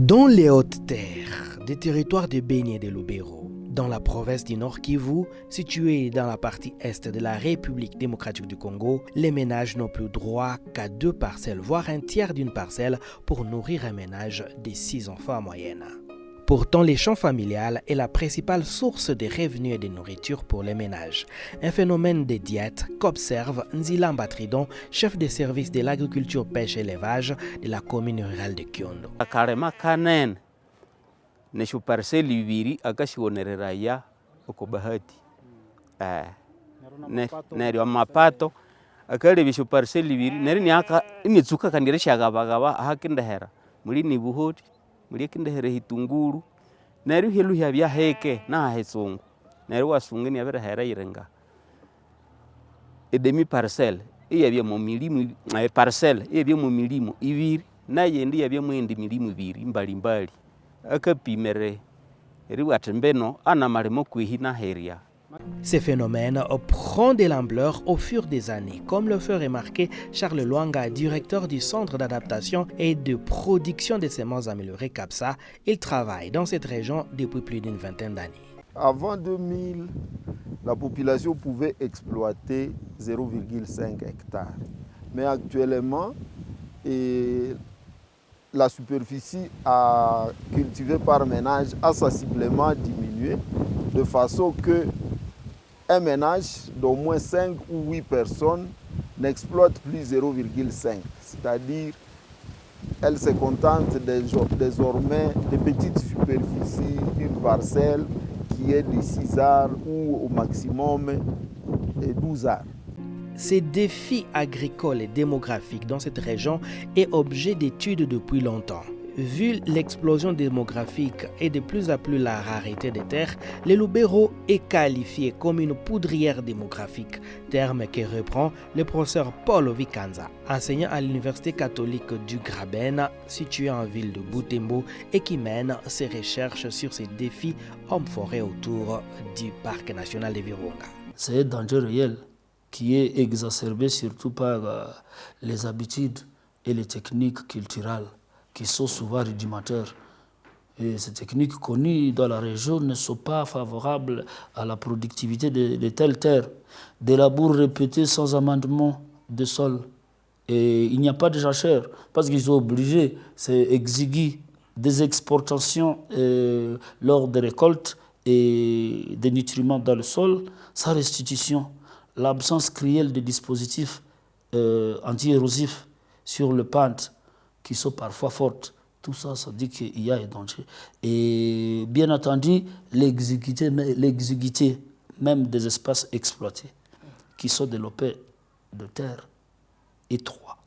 Dans les hautes terres des territoires de Beni et de Lubero, dans la province du Nord Kivu, située dans la partie est de la République démocratique du Congo, les ménages n'ont plus droit qu'à 2 parcelles, voire un tiers d'une parcelle pour nourrir un ménage de 6 enfants en moyenne. Pourtant, les champs familiales est la principale source de revenus et de nourriture pour les ménages. Un phénomène de diète qu'observe Nzilamba Tridon, chef de service de l'agriculture, pêche et élevage de la commune rurale de Kyondo. Akarema kanene nesho parcelle ibiri akashionereraya uko bahati neryo mapato akalebisho parcelle ibiri neri niaka imitsuka kandiresha gabagaba ahakindahera muri ni buhoti muri kindahera hitunguru neryo helu habya heke na hetsungu neryo wasungeni aberahera irenga edemi parcelle iyabya mu milimu parcelle iyabya mu milimu ibiri naye ndi yabya mu indi milimu ibiri mbali akapimere riwatembeno anamalemo kwihina heria. Ces phénomènes prennent de l'ampleur au fur des années, comme le fait remarquer Charles Luanga, directeur du Centre d'adaptation et de production des semences améliorées CAPSA. Il travaille dans cette région depuis plus d'une vingtaine d'années. Avant 2000, la population pouvait exploiter 0,5 hectares. Mais actuellement, la superficie à cultiver par ménage a sensiblement diminué, de façon que un ménage d'au moins 5 ou 8 personnes n'exploite plus 0,5. C'est-à-dire, elle se contente désormais de petites superficies, une parcelle qui est de 6 arts ou au maximum 12 arts. Ces défis agricoles et démographiques dans cette région est objet d'études depuis longtemps. Vu l'explosion démographique et de plus en plus la rareté des terres, le Lubero est qualifié comme une poudrière démographique, terme que reprend le professeur Paul Vikanza, enseignant à l'Université catholique du Graben, située en ville de Butembo, et qui mène ses recherches sur ces défis hommes-forêts autour du parc national de Virunga. C'est un danger réel qui est exacerbé surtout par les habitudes et les techniques culturelles qui sont souvent rudimentaires. Et ces techniques connues dans la région ne sont pas favorables à la productivité de telles terres. Des labours répétés sans amendement de sol. Et il n'y a pas de jachère parce qu'ils sont obligés, c'est exigu des exportations lors des récoltes et des nutriments dans le sol, sans restitution. L'absence cruelle de dispositifs anti-érosifs sur le pente qui sont parfois fortes. Tout ça, ça dit qu'il y a un danger. Et bien entendu, l'exiguïté même des espaces exploités qui sont développés de terres étroites,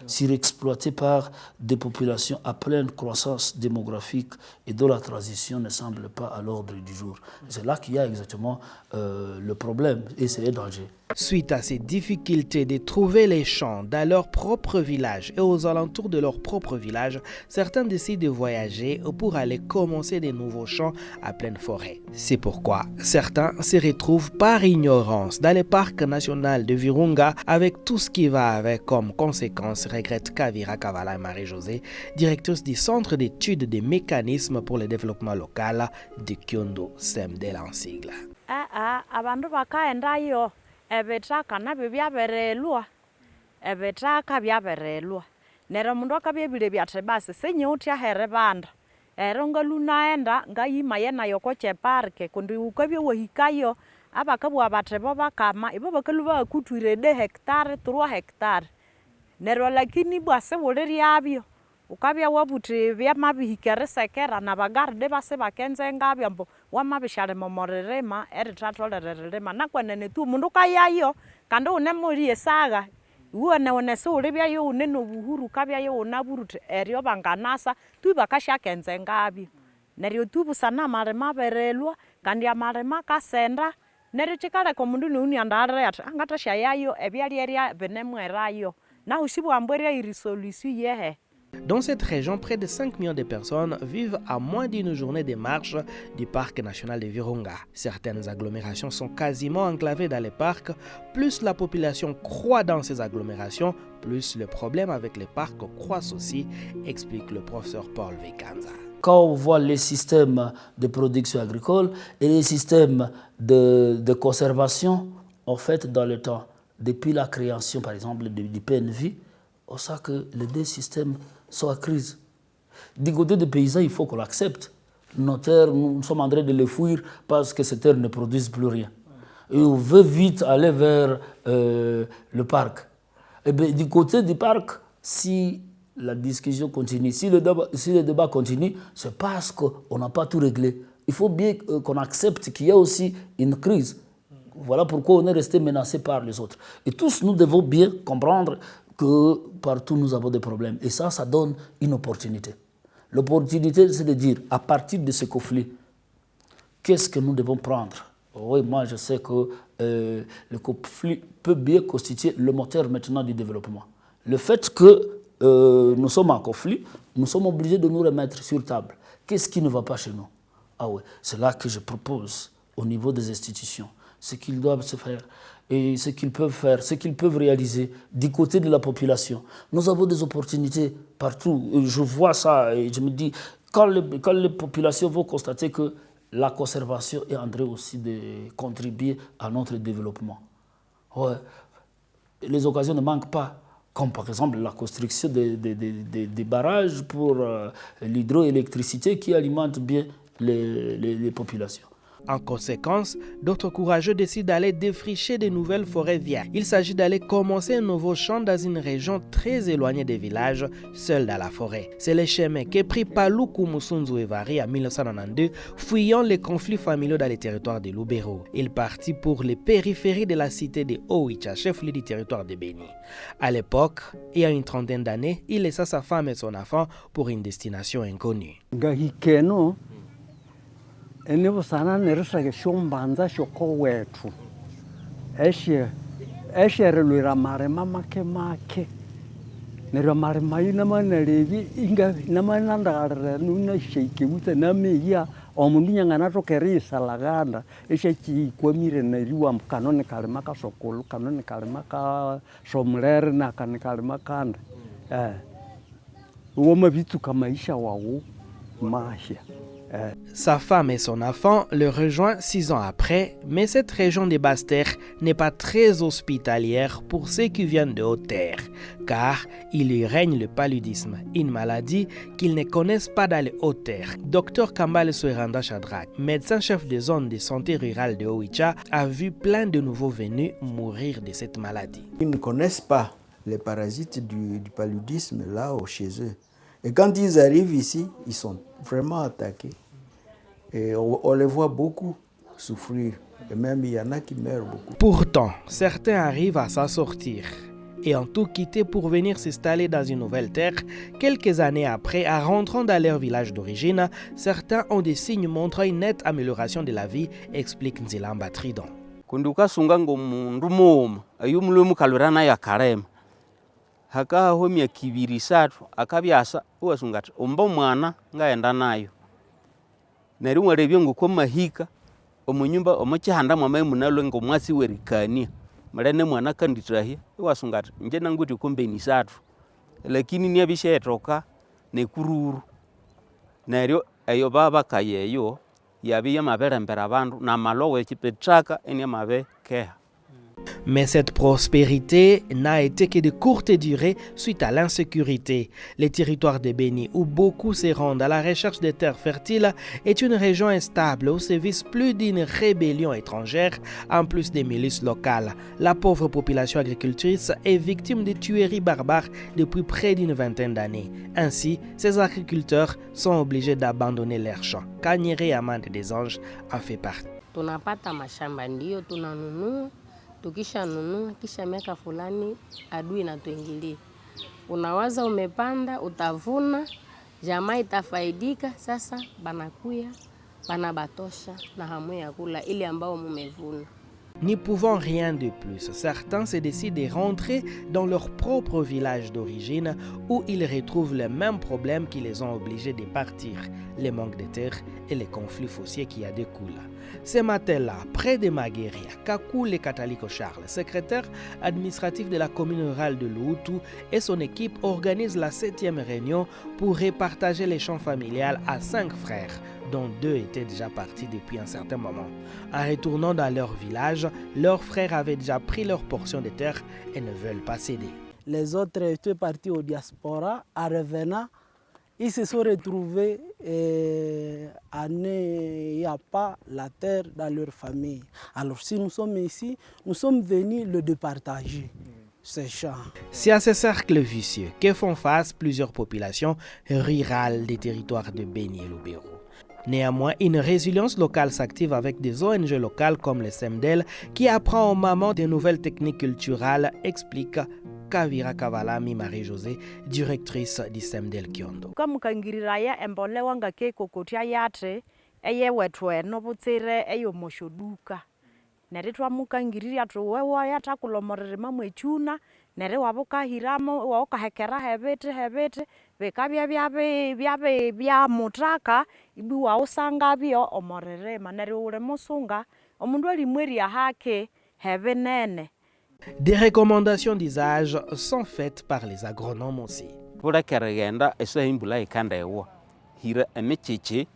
surexploités par des populations à pleine croissance démographique et dont la transition ne semble pas à l'ordre du jour. C'est là qu'il y a exactement le problème et c'est un danger. Suite à ces difficultés de trouver les champs dans leur propre village et aux alentours de leur propre village, certains décident de voyager pour aller commencer de nouveaux champs à pleine forêt. C'est pourquoi certains se retrouvent par ignorance dans le parc national de Virunga avec tout ce qui va avec comme conséquence, regrette Kavira Kavala et Marie-Josée, directrice du Centre d'études des mécanismes pour le développement local de Kyondo, CEMDEL en sigle. Ebetaka nabyo byaberelwa ebetaka byaberelwa nero mundu akabyebile byathe basi senye uthi ahere banda ero ngalunaenda ngayima yena yoko che parke kundi ukabye wahikayo abakabwa bathebo bakama ibo bakaluba kutwire 2 hectare 3 hectare nero lakini bwase woleri abyo ukabya wabuthi byamabihikere sekera nabagarde base bakenze ngabya mbo wamabishale momorerema erithatholererema nakwanene tu mundu kayayo kandi unemuri esaga uone onese ulibyayo uneno buhuru kabyayo unaburuthi eryo banganasa tu bakashakenze ngabyo neryo tu busana marema berelwa kandi amarema kasenda neryo chikale komundu nuni andare ati angatashayayo ebyali eria benemwerayo na ushibwambweria irisolution yehe. Dans cette région, près de 5 millions de personnes vivent à moins d'une journée de marche du parc national de Virunga. Certaines agglomérations sont quasiment enclavées dans les parcs. Plus la population croît dans ces agglomérations, plus le problème avec les parcs croissent aussi, explique le professeur Paul Vikanza. Quand on voit les systèmes de production agricole et les systèmes de conservation, en fait, dans le temps, depuis la création, par exemple, du PNV, on sait que les deux systèmes sont en crise. Du côté des paysans, il faut qu'on l'accepte. Nos terres, nous sommes en train de les fuir parce que ces terres ne produisent plus rien. Et on veut vite aller vers le parc. Et bien, du côté du parc, si la discussion continue, si le débat continue, c'est parce qu'on n'a pas tout réglé. Il faut bien qu'on accepte qu'il y a aussi une crise. Voilà pourquoi on est resté menacé par les autres. Et tous, nous devons bien comprendre que partout, nous avons des problèmes. Et ça donne une opportunité. L'opportunité, c'est de dire, à partir de ce conflit, qu'est-ce que nous devons prendre? Oui, moi, je sais que le conflit peut bien constituer le moteur maintenant du développement. Le fait que nous sommes en conflit, nous sommes obligés de nous remettre sur table. Qu'est-ce qui ne va pas chez nous? Ah oui, c'est là que je propose au niveau des institutions ce qu'ils doivent se faire et ce qu'ils peuvent faire, ce qu'ils peuvent réaliser du côté de la population. Nous avons des opportunités partout. Je vois ça et je me dis, quand les populations vont constater que la conservation est en train aussi de contribuer à notre développement. Ouais. Les occasions ne manquent pas, comme par exemple la construction des barrages pour l'hydroélectricité qui alimente bien les populations. En conséquence, d'autres courageux décident d'aller défricher de nouvelles forêts vierges. Il s'agit d'aller commencer un nouveau champ dans une région très éloignée des villages, seul dans la forêt. C'est le chemin qu'est pris Paluku Musunzu Evari en 1992, fuyant les conflits familiaux dans les territoires de Lubero. Il partit pour les périphéries de la cité de Oicha, chef-lieu du territoire de Beni. À l'époque, il y a une trentaine d'années, il laissa sa femme et son enfant pour une destination inconnue. Ene sana nerisake shombanza shoko wetu eshere lwira marema make nero marema ina manalevi inga namanandara nuna sheke uta nameya omundu nyangana tokerisa laganda eshachi kwamire nariwa mkanone kalema ka sokolo kanone kalema ka somlere na kanone kalema kanda woma bitu kamaisha wawo maisha. Sa femme et son enfant le rejoignent 6 ans après, mais cette région des Basses-Terres n'est pas très hospitalière pour ceux qui viennent de Haute-Terre, car il y règne le paludisme, une maladie qu'ils ne connaissent pas dans les Hautes-Terres. Dr Kambale Soeranda Chadrak, médecin-chef de zone de santé rurale de Oicha, a vu plein de nouveaux venus mourir de cette maladie. Ils ne connaissent pas les parasites du paludisme là chez eux. Et quand ils arrivent ici, ils sont vraiment attaqués. Et on les voit beaucoup souffrir. Et même il y en a qui meurent beaucoup. Pourtant, certains arrivent à s'en sortir et ont tout quitté pour venir s'installer dans une nouvelle terre. Quelques années après, en rentrant dans leur village d'origine, certains ont des signes montrant une nette amélioration de la vie, explique Nzilamba Tridon. Kunduka sungango mundu moma ayumulwe mukalurana ya karema hakaho myaka 2-3 akabyasa uwasungati omba mwana ngaenda nayo neri warebye nguko mahika omunyumba omuchihanda mwamaye munalwe ngo mwasi werikania malene mwana kanditahia uwasungati nje nanguti kombeni 3 lakini niabisha etoka nekururu neryo ayo baba kayeyo yabiya maberembera abantu na malowe chipetraka eni mabe keha. Mais cette prospérité n'a été que de courte durée suite à l'insécurité. Le territoire de Beni, où beaucoup se rendent à la recherche de terres fertiles, est une région instable où sévissent plus d'une rébellion étrangère, en plus des milices locales. La pauvre population agricultrice est victime de tueries barbares depuis près d'une vingtaine d'années. Ainsi, ces agriculteurs sont obligés d'abandonner leurs champs. Kanyere Amande des Anges en fait partie. Tunapata mashamba ndio tunanunua. Tukisha nunua kisha miaka fulani adui inatuingilia. Unawaza umepanda utavuna, jamaa itafaidika, sasa banakuya banabatosha na hamu ya kula ile ambao mumevuna. N'y pouvant rien de plus, certains se décident de rentrer dans leur propre village d'origine où ils retrouvent les mêmes problèmes qui les ont obligés de partir, les manques de terre et les conflits fonciers qui en découlent. Ce matin-là, près de Maguéria, Kakule Kataliko Charles, secrétaire administratif de la commune rurale de Loutou, et son équipe organisent la 7e réunion pour repartager les champs familiales à 5 frères, dont 2 étaient déjà partis depuis un certain moment. En retournant dans leur village, leurs frères avaient déjà pris leur portion de terre et ne veulent pas céder. Les autres étaient partis au diaspora. En revenant, ils se sont retrouvés à n'y a pas la terre dans leur famille. Alors si nous sommes ici, nous sommes venus le départager. Ces champs. C'est à ce cercle vicieux que font face plusieurs populations rurales des territoires de Béni et Lubero. Néanmoins, une résilience locale s'active avec des ONG locales comme le SEMDEL qui apprend aux mamans de nouvelles techniques culturelles, explique Kavira Kavalami Marie-Josée, directrice du SEMDEL Kiondo. Comme kangiriraya embolewa ngake kokotia yate eye wetwe no butsire eyo moshoduka. Nere twamukangiriria tuwewa yatakulomorere mamwechuna nere wabukahiramo wakahekera hebete bekabya bya mutraka ibi wausanga byo omorere manere ure musunga omundu alimweria hake hebenene. Des recommandations d'usage sont faites par les agronomes aussi. Pura keragenda esa himbula ikanda ewa hira emechichi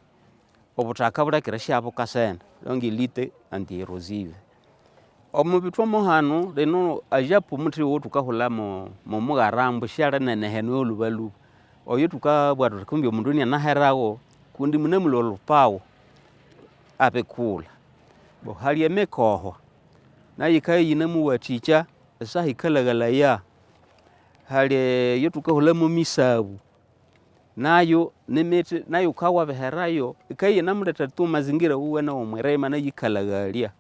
obutaka bura kirashya bukasen longi lite anti-erosive. Omubitwa mohano reno ajapu mutri wo tukahula mo mugarambo shara nene heno olubalu oyo tukabwatu kumbi omundu ni naherawo kundi munemulolo pawo apekula bo hali emekoho na yikaye yinemu waticha esa hikalagalaya hali yo tukahula mo misabu nayo nemete nayo kawa beherayo ikaye namuleta tu mazingira uwe na omwerema na yikalagalia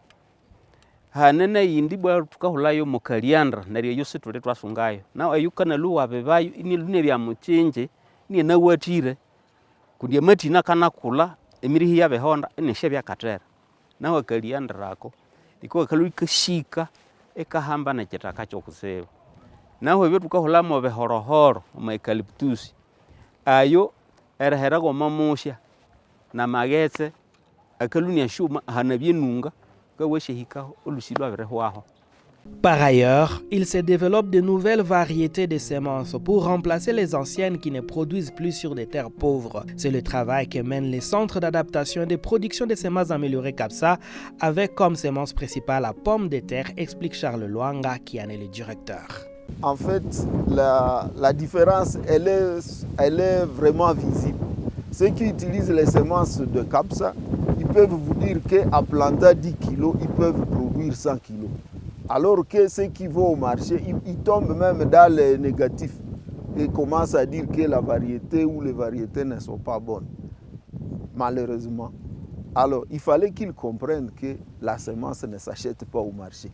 hanene yindi bwa tukahulayo mukaliandra nariyo yose tule twasungayo na ayukana luwa bebayo ini lune bya muchinje ni nawatire kundi matina kana kula emirihi ya behonda ni shebya katera na wakaliandra rako iko kaluika shika ekahamba na kitaka chokuseba naho byo tukahula mo behorohoro mu eucalyptus ayo erahera go mamusha na magetse akalunya shuma hanabyenunga. Par ailleurs, il se développe de nouvelles variétés de semences pour remplacer les anciennes qui ne produisent plus sur des terres pauvres. C'est le travail que mènent les centres d'adaptation et de production de semences améliorées CAPSA avec comme semence principale la pomme de terre, explique Charles Luanga qui en est le directeur. En fait, la différence, elle est vraiment visible. Ceux qui utilisent les semences de CAPSA, ils peuvent vous dire qu'à planter 10 kg, ils peuvent produire 100 kg. Alors que ceux qui vont au marché, ils tombent même dans les négatifs et commencent à dire que la variété ou les variétés ne sont pas bonnes, malheureusement. Alors, il fallait qu'ils comprennent que la semence ne s'achète pas au marché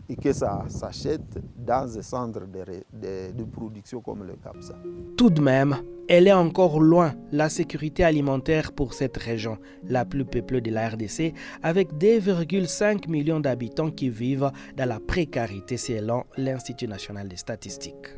et que ça s'achète dans un centre de production comme le CAPSA. Tout de même, elle est encore loin, la sécurité alimentaire pour cette région, la plus peuplée de la RDC, avec 2,5 millions d'habitants qui vivent dans la précarité selon l'Institut national des statistiques.